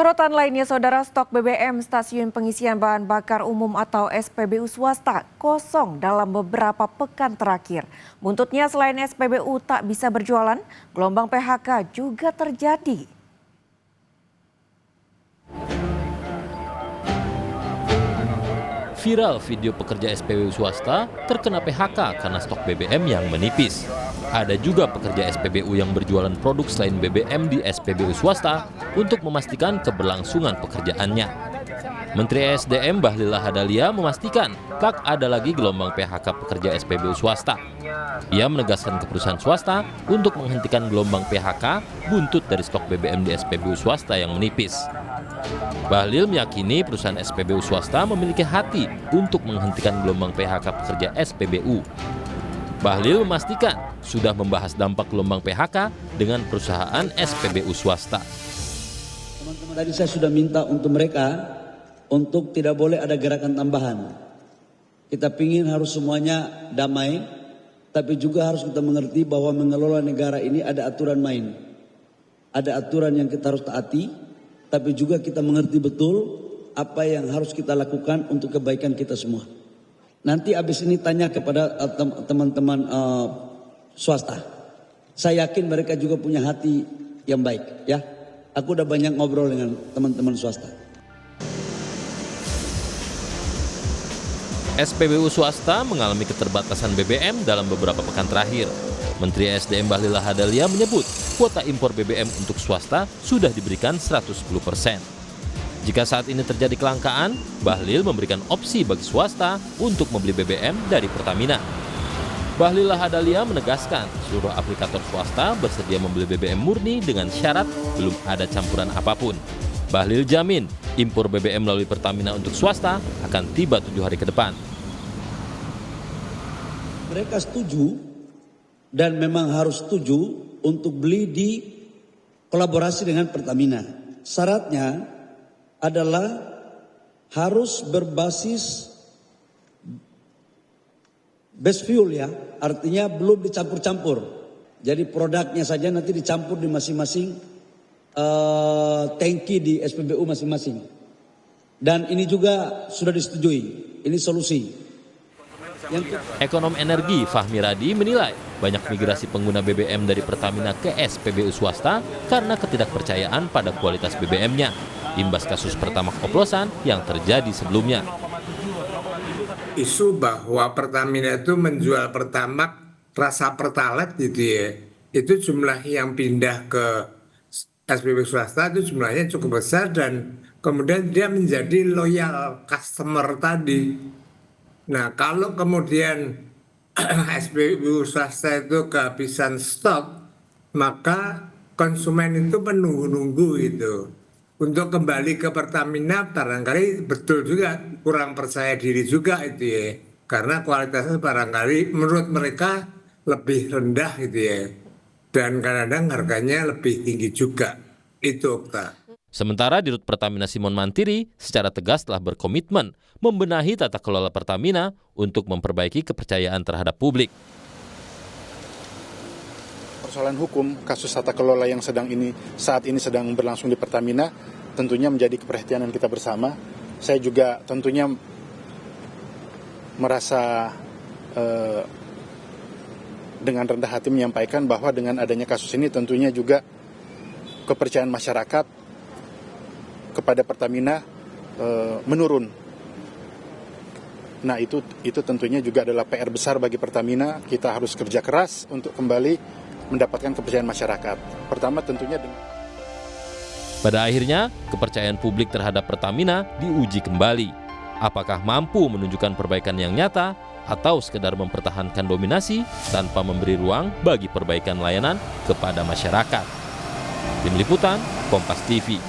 Sorotan lainnya, saudara, stok BBM stasiun pengisian bahan bakar umum atau SPBU swasta kosong dalam beberapa pekan terakhir. Buntutnya, selain SPBU tak bisa berjualan, gelombang PHK juga terjadi. Viral video pekerja SPBU swasta terkena PHK karena stok BBM yang menipis. Ada juga pekerja SPBU yang berjualan produk selain BBM di SPBU swasta untuk memastikan keberlangsungan pekerjaannya. Menteri SDM Bahlil Lahadalia memastikan tak ada lagi gelombang PHK pekerja SPBU swasta. Ia menegaskan ke perusahaan swasta untuk menghentikan gelombang PHK buntut dari stok BBM di SPBU swasta yang menipis. Bahlil meyakini perusahaan SPBU swasta memiliki hati untuk menghentikan gelombang PHK pekerja SPBU. Bahlil memastikan sudah membahas dampak gelombang PHK dengan perusahaan SPBU swasta. Teman-teman, tadi saya sudah minta untuk mereka untuk tidak boleh ada gerakan tambahan. Kita ingin harus semuanya damai, tapi juga harus kita mengerti bahwa mengelola negara ini ada aturan main. Ada aturan yang kita harus taati, tapi juga kita mengerti betul apa yang harus kita lakukan untuk kebaikan kita semua. Nanti habis ini tanya kepada teman-teman swasta. Saya yakin mereka juga punya hati yang baik, ya. Aku udah banyak ngobrol dengan teman-teman swasta. SPBU swasta mengalami keterbatasan BBM dalam beberapa pekan terakhir. Menteri SDM Bahlil Lahadalia menyebut kuota impor BBM untuk swasta sudah diberikan 110%. Jika saat ini terjadi kelangkaan, Bahlil memberikan opsi bagi swasta untuk membeli BBM dari Pertamina. Bahlil Lahadalia menegaskan seluruh aplikator swasta bersedia membeli BBM murni dengan syarat belum ada campuran apapun. Bahlil jamin impor BBM melalui Pertamina untuk swasta akan tiba 7 hari ke depan. Mereka setuju dan memang harus setuju untuk beli di kolaborasi dengan Pertamina. Syaratnya adalah harus berbasis base fuel, ya, artinya belum dicampur-campur. Jadi produknya saja nanti dicampur di masing-masing tangki di SPBU masing-masing. Dan ini juga sudah disetujui, ini solusi. Ekonom energi Fahmi Radi menilai banyak migrasi pengguna BBM dari Pertamina ke SPBU swasta karena ketidakpercayaan pada kualitas BBM-nya, imbas kasus Pertamax oplosan yang terjadi sebelumnya. Isu bahwa Pertamina itu menjual Pertamax rasa Pertalite gitu ya, itu jumlah yang pindah ke SPBU swasta itu jumlahnya cukup besar dan kemudian dia menjadi loyal customer tadi. Nah, kalau kemudian SPBU swasta itu kehabisan stok, maka konsumen itu menunggu-nunggu gitu. Untuk kembali ke Pertamina barangkali betul juga kurang percaya diri juga itu ya. Karena kualitasnya barangkali menurut mereka lebih rendah gitu ya. Dan kadang-kadang harganya lebih tinggi juga. Itu, Okta. Sementara Dirut Pertamina Simon Mantiri secara tegas telah berkomitmen membenahi tata kelola Pertamina untuk memperbaiki kepercayaan terhadap publik. Persoalan hukum kasus tata kelola yang saat ini sedang berlangsung di Pertamina tentunya menjadi keperhatian kita bersama. Saya juga tentunya merasa dengan rendah hati menyampaikan bahwa dengan adanya kasus ini tentunya juga kepercayaan masyarakat kepada Pertamina menurun. Nah itu tentunya juga adalah PR besar bagi Pertamina. Kita harus kerja keras untuk kembali mendapatkan kepercayaan masyarakat. Pertama tentunya Pada akhirnya, kepercayaan publik terhadap Pertamina diuji kembali. Apakah mampu menunjukkan perbaikan yang nyata atau sekedar mempertahankan dominasi tanpa memberi ruang bagi perbaikan layanan kepada masyarakat. Tim Liputan, Kompas TV.